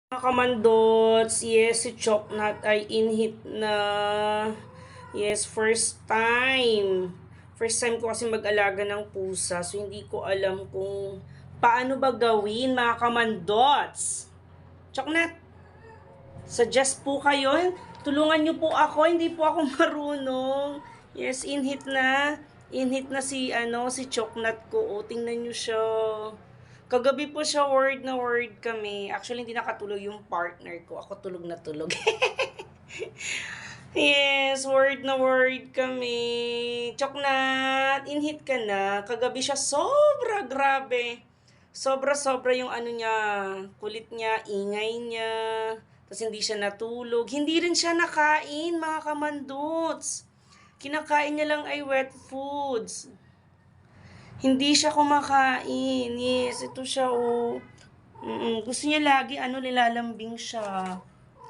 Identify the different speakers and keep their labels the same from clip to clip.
Speaker 1: Mga kamandots, yes, si Choknat ay in-hit na. Yes, first time. First time ko kasi mag-alaga ng pusa, so hindi ko alam kung paano ba gawin, mga kamandots. Choknat, suggest po kayo. Tulungan niyo po ako, hindi po ako marunong. Yes, in-hit na. In-hit na si Choknat ko. O, tingnan niyo siya. Kagabi po siya word na word kami. Actually, hindi nakatulog yung partner ko. Ako tulog na tulog. Yes, word na word kami. Choknat, in-hit ka na. Kagabi siya sobra, grabe. Sobra-sobra yung ano niya, kulit niya, ingay niya. Tapos hindi siya natulog. Hindi rin siya nakain, mga kamandots. Kinakain niya lang ay wet foods. Hindi siya kumakain. Yes, ito siya, oh. Gusto niya lagi, nilalambing siya.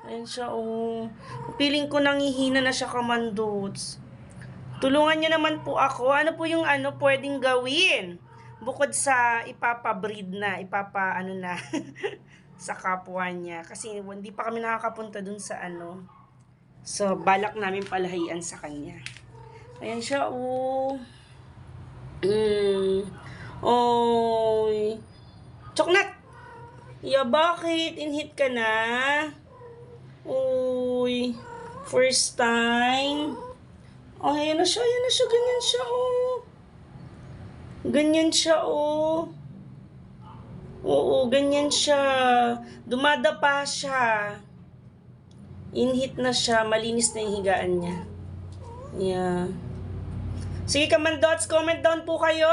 Speaker 1: Ayan siya, oh. Piling ko nangihina na siya, kamandots. Tulungan niyo naman po ako. Ano po yung pwedeng gawin? Bukod sa ipapabreed na, sa kapwa niya. Kasi hindi pa kami nakakapunta dun sa So, balak namin palahian sa kanya. Ayan siya, oh. Oy. Choknat! Bakit? In-hit ka na? Uy. First time? Oh, ayan na siya. Ganyan siya, oh. Ganyan siya, oh. Oo, ganyan siya. Dumadapa siya. In-hit na siya. Malinis na yung higaan niya. Yeah. Sige, kamandots, comment down po kayo.